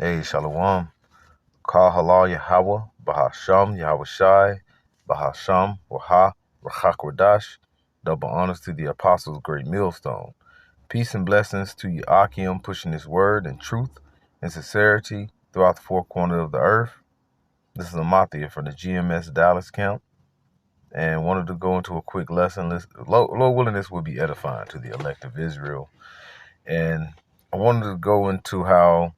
Hey, Shalom. Kal Halal Yahweh, Bahasham Yahweh Shai, Bahasham Waha, Rachakwadash. Double honors to the apostles' great millstone. Peace and blessings to Yakim pushing his word and truth and sincerity throughout the four corners of the earth. This is Amathia from the GMS Dallas camp and wanted to go into a quick lesson. Lord willing, this will be edifying to the elect of Israel. And I wanted to go into how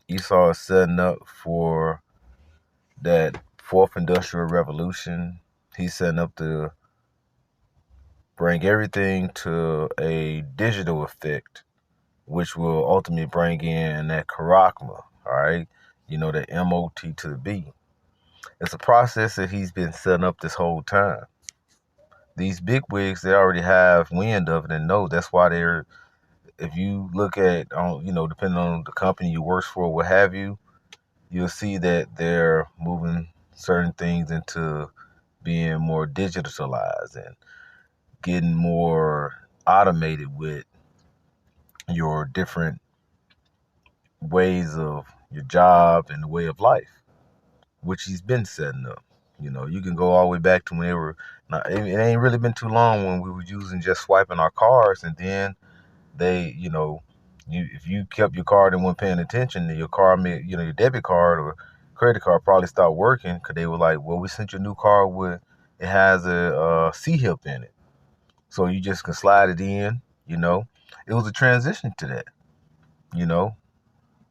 Esau is setting up for that fourth industrial revolution. He's setting up to bring everything to a digital effect, which will ultimately bring in that charachma, all right? You know, the MOT to the B. It's a process that he's been setting up this whole time. These big wigs, they already have wind of it and know that's why they're, if you look at, depending on the company you work for, what have you, you'll see that they're moving certain things into being more digitalized and getting more automated with your different ways of your job and the way of life, which he's been setting up. You know, you can go all the way back to when they were, it ain't really been too long when we were using just swiping our cards, and then they, if you kept your card and weren't paying attention, then your card may, your debit card or credit card probably stopped working because they were like, well, we sent you a new card with, it has a C-hip in it. So you just can slide it in, It was a transition to that, you know.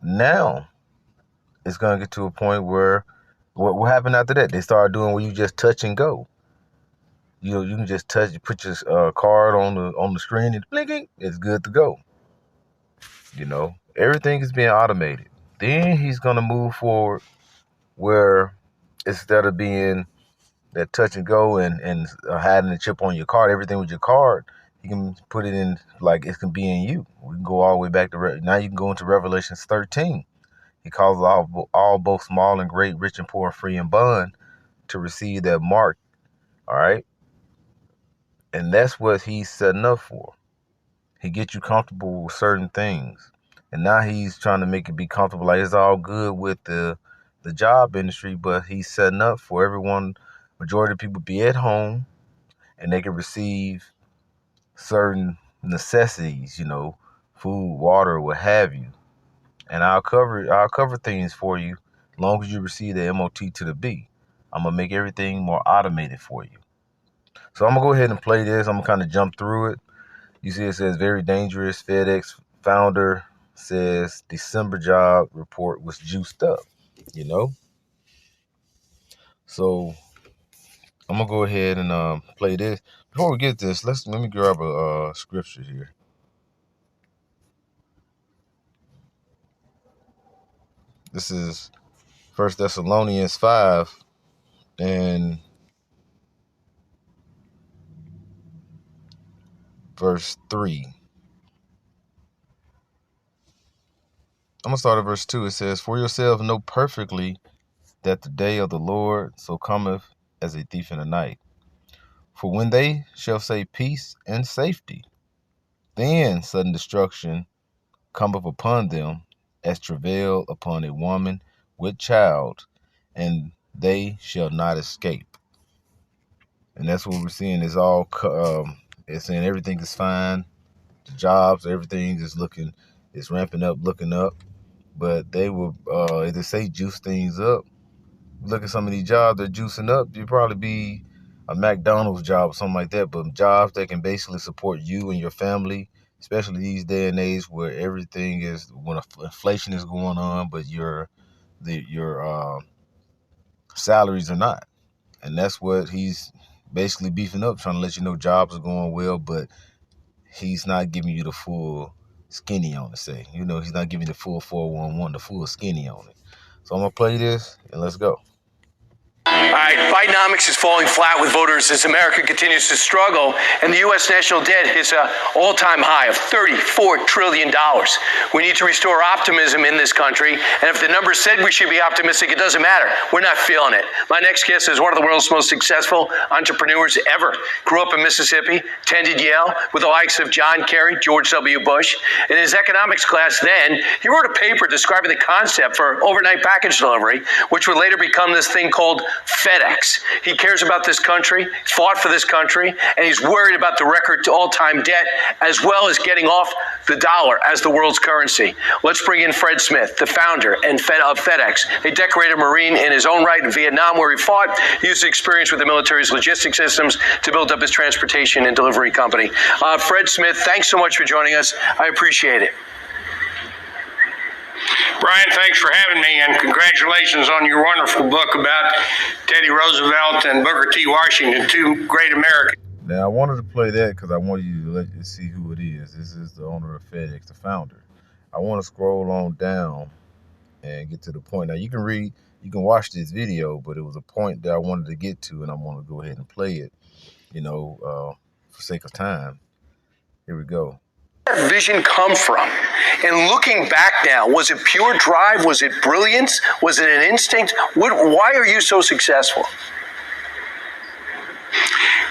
Now it's going to get to a point where what happened after that? They started doing where you just touch and go. You can just touch, put your card on the screen and blinking, it's good to go. Everything is being automated. Then he's going to move forward where instead of being that touch and go and having the chip on your card, everything with your card, you can put it in like it can be in you. We can go all the way back to now. You can go into Revelations 13. He calls all both small and great, rich and poor, free and bond to receive that mark. All right, and that's what he's setting up for. He gets you comfortable with certain things, and now he's trying to make it be comfortable. Like it's all good with the job industry, but he's setting up for everyone. Majority of people be at home, and they can receive certain necessities, food, water, what have you. And I'll cover things for you as long as you receive the MOT to the B. I'm gonna make everything more automated for you. So I'm gonna go ahead and play this. I'm gonna kind of jump through it. You see it says very dangerous. FedEx founder says December job report was juiced up, you know? So I'm gonna go ahead and play this. Before we get this, let me grab a scripture here. This is 1 Thessalonians 5 and verse 3. I'm going to start at verse 2. It says, for yourselves know perfectly that the day of the Lord so cometh as a thief in the night. For when they shall say peace and safety, then sudden destruction cometh upon them as travail upon a woman with child, and they shall not escape. And that's what we're seeing is all, it's saying everything is fine. The jobs, everything is ramping up, looking up. But they will, if they say juice things up, look at some of these jobs they're juicing up, you'd probably be a McDonald's job or something like that. But jobs that can basically support you and your family, especially these day and age where everything is, when inflation is going on, but your salaries are not. And that's what he's basically beefing up, trying to let you know jobs are going well, but he's not giving you the full skinny on it, say. He's not giving you the full 411, the full skinny on it. So I'm going to play this, and let's go. All right, Bidenomics is falling flat with voters as America continues to struggle, and the U.S. national debt hits an all-time high of $34 trillion. We need to restore optimism in this country, and if the numbers said we should be optimistic, it doesn't matter. We're not feeling it. My next guest is one of the world's most successful entrepreneurs ever. Grew up in Mississippi, attended Yale with the likes of John Kerry, George W. Bush. In his economics class then, he wrote a paper describing the concept for overnight package delivery, which would later become this thing called FedEx. He cares about this country, fought for this country, and he's worried about the record to all-time debt, as well as getting off the dollar as the world's currency. Let's bring in Fred Smith, the founder of FedEx, a decorated Marine in his own right in Vietnam, where he fought. He used his experience with the military's logistics systems to build up his transportation and delivery company. Fred Smith, thanks so much for joining us. I appreciate it. Brian, thanks for having me, and congratulations on your wonderful book about Teddy Roosevelt and Booker T. Washington, two great Americans. Now, I wanted to play that because I wanted you to let you see who it is. This is the owner of FedEx, the founder. I want to scroll on down and get to the point. Now, you can watch this video, but it was a point that I wanted to get to, and I want to go ahead and play it, for sake of time. Here we go. Where did that vision come from? And looking back now, was it pure drive? Was it brilliance? Was it an instinct? Why are you so successful?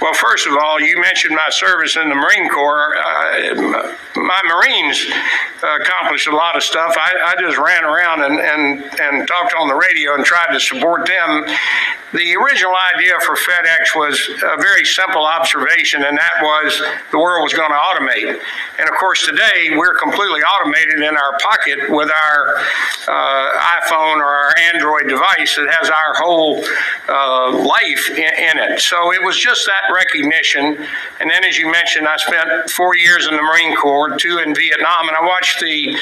Well, first of all, you mentioned my service in the Marine Corps. My Marines accomplished a lot of stuff. I just ran around and talked on the radio and tried to support them. The original idea for FedEx was a very simple observation, and that was the world was going to automate. And of course, today we're completely automated in our pocket with our iPhone or our Android device that has our whole life in it. So it was just that recognition. And then, as you mentioned, I spent 4 years in the Marine Corps, 2 in Vietnam, and I watched the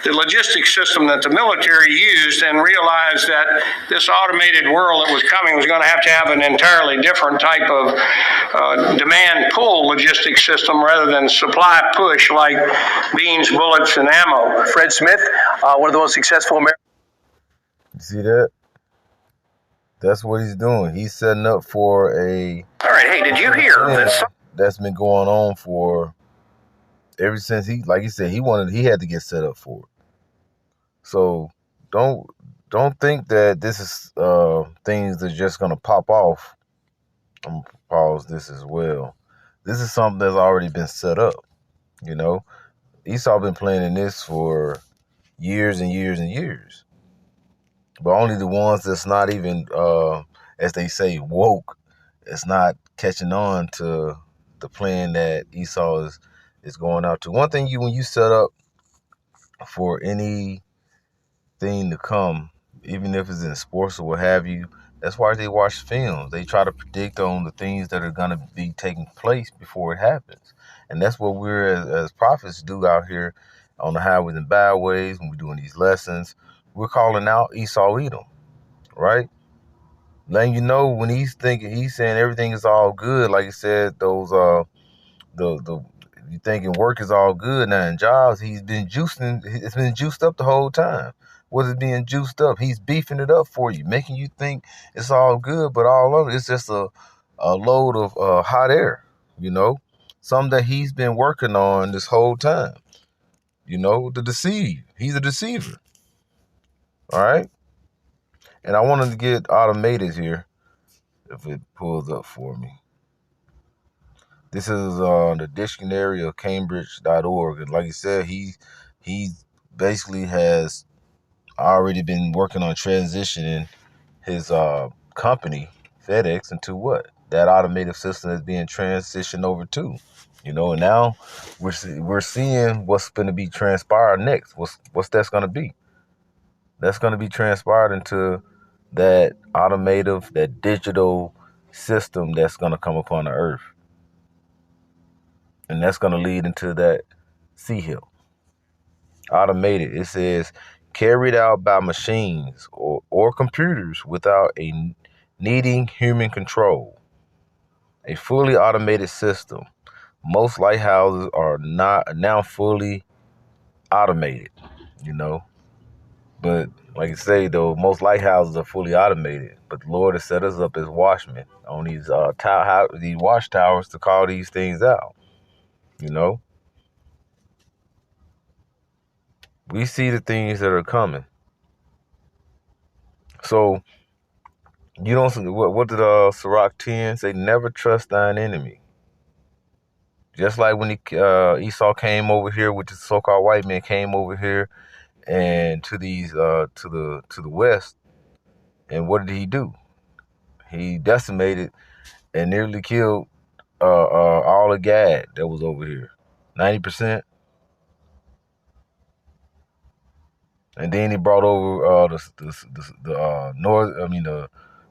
logistics system that the military used and realized that this automated world that was coming was going to have an entirely different type of demand pull logistics system rather than supply push like beans, bullets, and ammo. Fred Smith, one of the most successful Americans. You see that? That's what he's doing. He's setting up for a... All right, hey, did you hear this? That's been going on for ever since he said, he had to get set up for it. So don't think that this is things that are just gonna pop off. I'm gonna pause this as well. This is something that's already been set up. Esau been planning this for years and years and years. But only the ones that's not even, as they say, woke, it's not catching on to the plan that Esau is going out to. One thing when you set up for anything to come, even if it's in sports or what have you, that's why they watch films. They try to predict on the things that are going to be taking place before it happens. And that's what we're as prophets do out here on the highways and byways when we're doing these lessons. We're calling out Esau Edom, right? Letting you know when he's saying everything is all good. Like he said, those you thinking work is all good now in jobs. He's been juicing. It's been juiced up the whole time. What is being juiced up? He's beefing it up for you, making you think it's all good, but all of it is just a load of hot air. Something that he's been working on this whole time. To deceive. He's a deceiver. All right. And I wanted to get automated here, if it pulls up for me. This is the dictionary of Cambridge.org. And like I said, he basically has already been working on transitioning his company, FedEx, into what? That automated system is being transitioned over to. And now we're seeing what's going to be transpired next. What's that's going to be? That's going to be transpired into that automative, that digital system that's going to come upon the earth. And that's going to lead into that sea hill. Automated. It says carried out by machines or computers without needing human control. A fully automated system. Most lighthouses are now fully automated, But like I say, though, most lighthouses are fully automated. But the Lord has set us up as watchmen on these these watchtowers to call these things out. You know, we see the things that are coming. So you don't. What did Sirach 10 say? Never trust thine enemy. Just like when Esau came over here, which is so-called white men came over here and to these to the west, and what did he do? He decimated and nearly killed all of Gad that was over here, 90%. And then he brought over the north. I mean the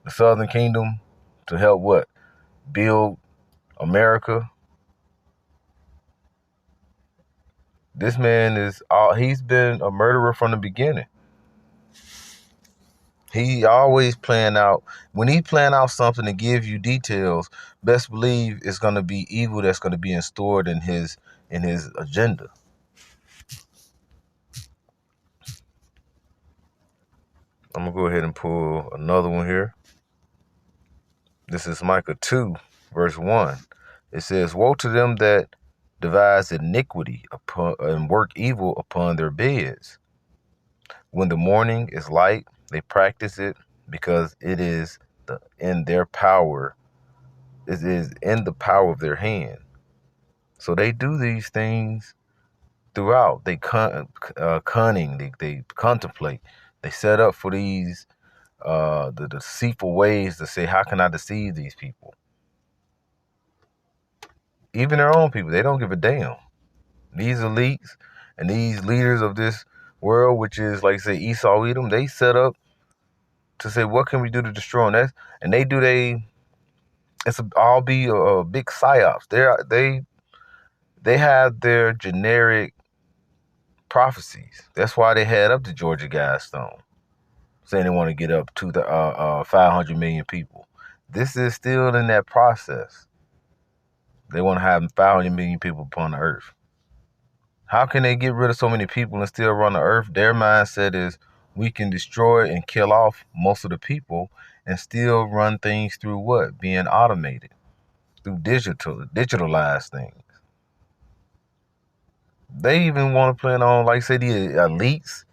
southern kingdom to help what build America. This man he's been a murderer from the beginning. He always when he plan out something to give you details, best believe it's going to be evil that's going to be stored in his agenda. I'm going to go ahead and pull another one here. This is Micah 2, verse 1. It says, woe to them that devise iniquity and work evil upon their beds. When the morning is light, they practice it because it is in their power. It is in the power of their hand. So they do these things throughout. They cunning. They contemplate. They set up for these the deceitful ways to say, how can I deceive these people? Even their own people, they don't give a damn. These elites and these leaders of this world, which is like say Esau Edom, they set up to say, what can we do to destroy them? And they do it's all be a big psyops. They have their generic prophecies. That's why they had up the Georgia Guidestone, saying they want to get up to the 500 million people. This is still in that process. They want to have 500 million people upon the earth. How can they get rid of so many people and still run the earth? Their mindset is we can destroy and kill off most of the people and still run things through what? Being automated, through digitalized things. They even want to plan on, like say, the elites,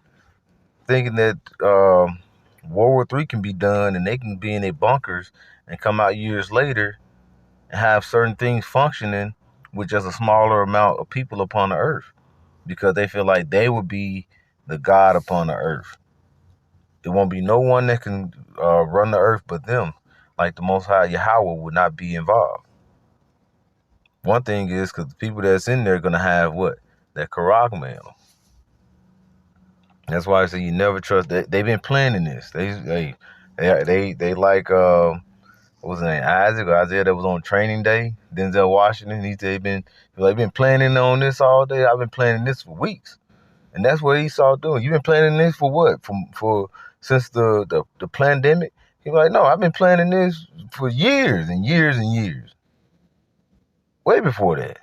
thinking that World War III can be done and they can be in their bunkers and come out years later and have certain things functioning with just a smaller amount of people upon the earth, because they feel like they would be the God upon the earth. There won't be no one that can run the earth but them. Like the Most High Yahweh would not be involved. One thing is because the people that's in there are going to have what? That Karak man. That's why I say you never trust. They've been planning this. They like what was his name, Isaac or Isaiah, that was on Training Day. Denzel Washington. They've been planning on this all day. I've been planning this for weeks, and that's what Esau doing. You've been planning this for what? Since the pandemic. He's like, no, I've been planning this for years and years and years, way before that.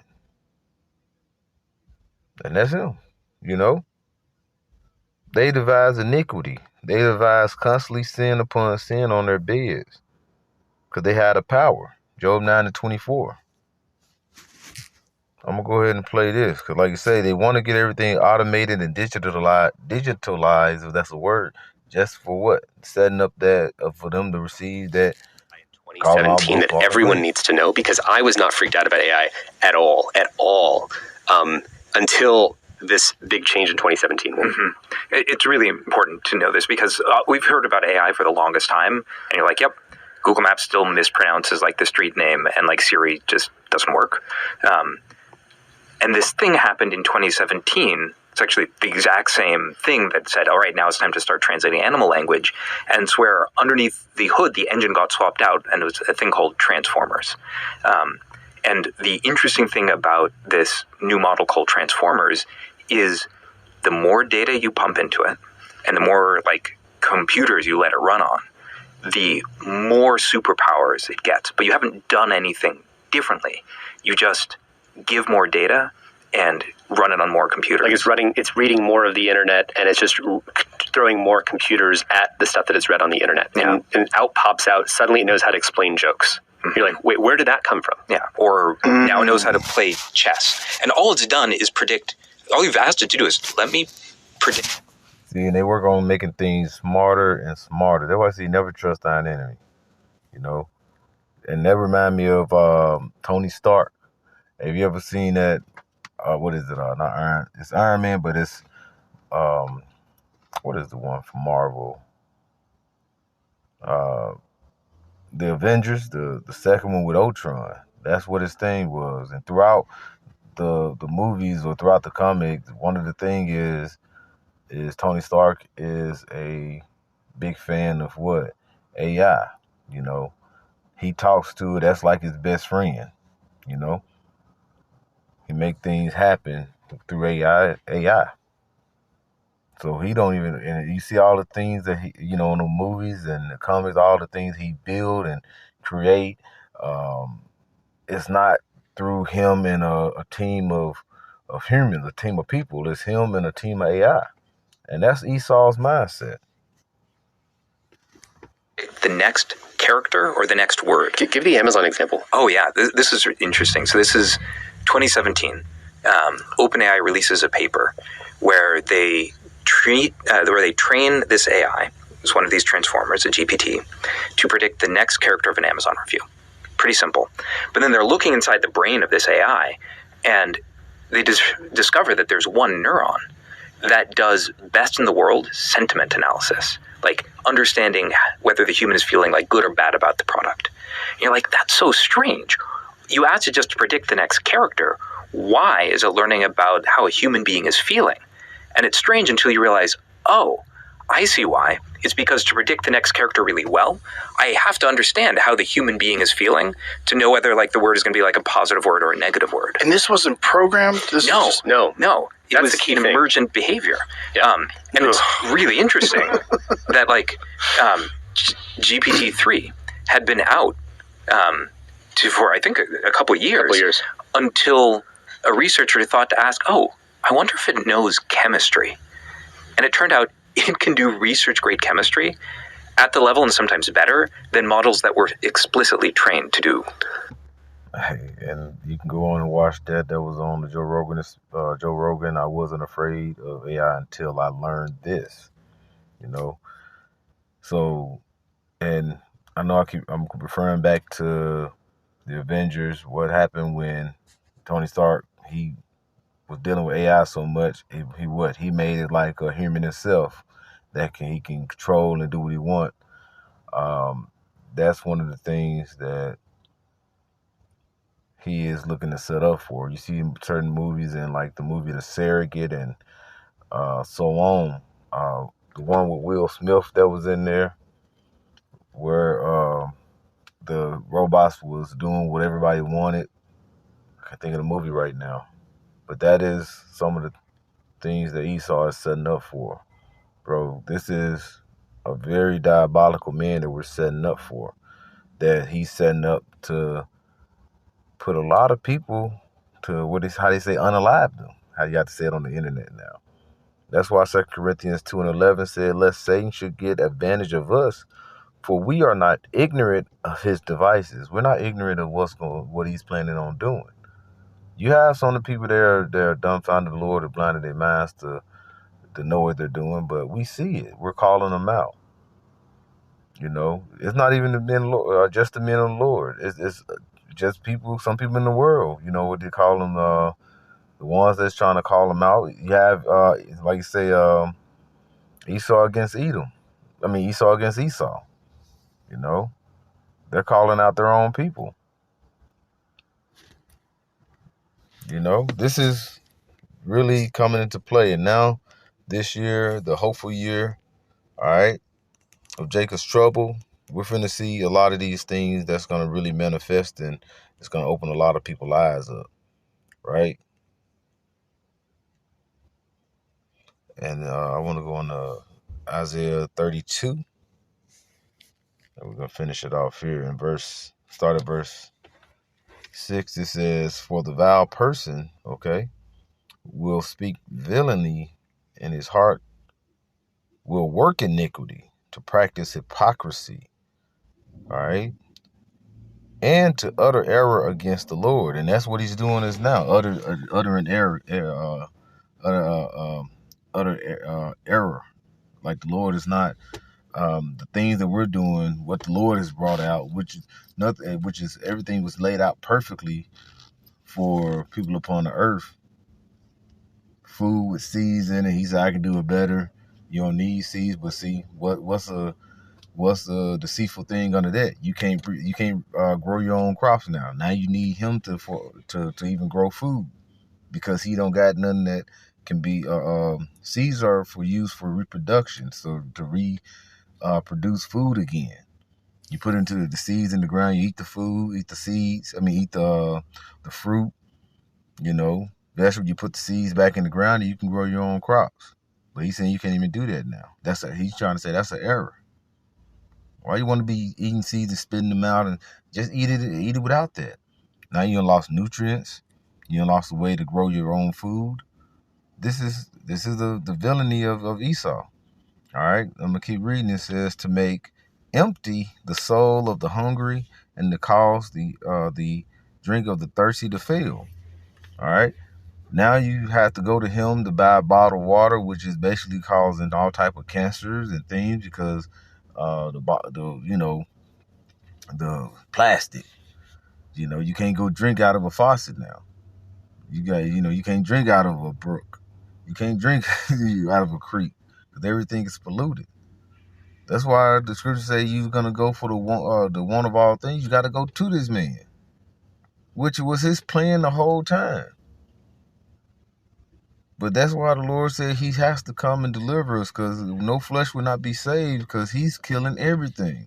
And that's him, you know. They devise iniquity. They devise constantly sin upon sin on their beds because they had the power. Job 9-24. I'm going to go ahead and play this because, like you say, they want to get everything automated and digitalized, if that's a word, just for what? Setting up that for them to receive that 2017 that everyone needs to know, because I was not freaked out about AI at all, until this big change in 2017. Mm-hmm. It's really important to know this because we've heard about AI for the longest time, and you're like, yep, Google Maps still mispronounces like the street name, and like Siri just doesn't work. And this thing happened in 2017. It's actually the exact same thing that said, all right, now it's time to start translating animal language. And it's where underneath the hood, the engine got swapped out, and it was a thing called transformers. And the interesting thing about this new model called transformers is the more data you pump into it and the more like computers you let it run on, the more superpowers it gets. But you haven't done anything differently. You just give more data and run it on more computers. Like it's reading more of the internet, and it's just throwing more computers at the stuff that is read on the internet. Yeah. And out pops out, suddenly it knows how to explain jokes. You're like, wait, where did that come from? Yeah. Or now it knows how to play chess. And all it's done is predict. All you've asked it to do is let me predict. See, and they work on making things smarter and smarter. That's why I say never trust thine enemy. You know? And that remind me of Tony Stark. Have you ever seen that? What is it? Not Iron. It's Iron Man, but it's what is the one from Marvel? The Avengers, the second one with Ultron. That's what his thing was. And throughout the movies or throughout the comics, one of the things is Tony Stark is a big fan of what? AI. You know, he talks to it. That's like his best friend. You know, he make things happen through AI. So he don't even, and you see all the things that he, you know, in the movies and the comics, all the things he build and create. It's not through him and a team of humans, a team of people. It's him and a team of AI. And that's Esau's mindset. The next character or the next word? Give the Amazon example. Oh, yeah. This is interesting. So this is 2017. OpenAI releases a paper where they train this AI, it's one of these transformers, a GPT, to predict the next character of an Amazon review. Pretty simple. But then they're looking inside the brain of this AI, and they discover that there's one neuron that does best in the world sentiment analysis, like understanding whether the human is feeling like good or bad about the product. And you're like, that's so strange. You asked it just to predict the next character. Why is it learning about how a human being is feeling? And it's strange until you realize, oh, I see why. It's because to predict the next character really well, I have to understand how the human being is feeling to know whether like the word is going to be like a positive word or a negative word. And this wasn't programmed? No. It That's was the key an thing. emergent behavior. Yeah. And it's really interesting that like GPT-3 had been out for I think a couple of years. Until a researcher thought to ask, I wonder if it knows chemistry. And it turned out it can do research-grade chemistry at the level, and sometimes better, than models that were explicitly trained to do. Hey, and you can go on and watch that. That was on the Joe Rogan. Joe Rogan. I wasn't afraid of AI until I learned this. You know. So, and I know I'm referring back to the Avengers. What happened when Tony Stark he was dealing with AI so much? He made it like a human himself that he can control and do what he want. That's one of the things that he is looking to set up for. You see certain movies, and like the movie The Surrogate and so on. The one with Will Smith that was in there, where the robots was doing what everybody wanted. I can't think of the movie right now, but that is some of the things that Esau is setting up for. Bro, this is a very diabolical man that we're setting up for. That he's setting up to put a lot of people to how they say unalive them. How you have to say it on the internet now. That's why 2 Corinthians 2:11 said, lest Satan should get advantage of us, for we are not ignorant of his devices. We're not ignorant of what he's planning on doing. You have some of the people there that are dumbfounded, the Lord, have blinded their minds to know what they're doing, but we see it. We're calling them out. You know, it's not even the men, just the men of the Lord. It's just people, some people in the world. You know what they call them, the ones that's trying to call them out. You have, like you say, Esau against Edom. Esau against Esau. You know, they're calling out their own people. You know, this is really coming into play. And now, this year, the hopeful year, all right, of Jacob's trouble, we're finna see a lot of these things that's going to really manifest, and it's going to open a lot of people's eyes up, right? And I want to go on to Isaiah 32. And we're going to finish it off here in start at verse 6. It says, for the vile person, will speak villainy in his heart will work iniquity, to practice hypocrisy, all right, and to utter error against the Lord. And that's what he's doing is now, uttering error, error. Like the Lord is not the things that we're doing, what the Lord has brought out, which is nothing, which is everything was laid out perfectly for people upon the earth. Food with seeds in it. He said, I can do it better. You don't need seeds, but see, what's the deceitful thing under that? You can't grow your own crops now. Now you need him to even grow food, because he don't got nothing that can be. Seeds are for use for reproduction, so to produce food again. You put into the seeds in the ground. You eat the food, eat the seeds. Eat the fruit. Vegetable. You put the seeds back in the ground, and you can grow your own crops. But he's saying you can't even do that now. He's trying to say that's an error. Why you want to be eating seeds and spitting them out and just eat it without that? Now you done lost nutrients. You done lost a way to grow your own food. This is the villainy of Esau. All right, I'm gonna keep reading. It says to make empty the soul of the hungry and to cause the drink of the thirsty to fail. All right. Now you have to go to him to buy bottled water, which is basically causing all type of cancers and things because the plastic. You can't go drink out of a faucet now. You can't drink out of a brook. You can't drink out of a creek because everything is polluted. That's why the scripture say you're gonna go for the one of all things. You got to go to this man, which was his plan the whole time. But that's why the Lord said he has to come and deliver us, because no flesh will not be saved, because he's killing everything.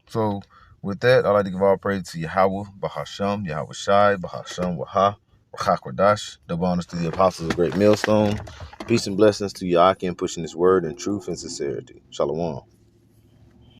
So with that, I'd like to give all praise to Yahweh, Bahasham, Yahweh Shai, Bahasham, Waha, Rachakwadash, double honors to the apostles of Great Millstone. Peace and blessings to Yahweh pushing his word in truth and sincerity. Shalom.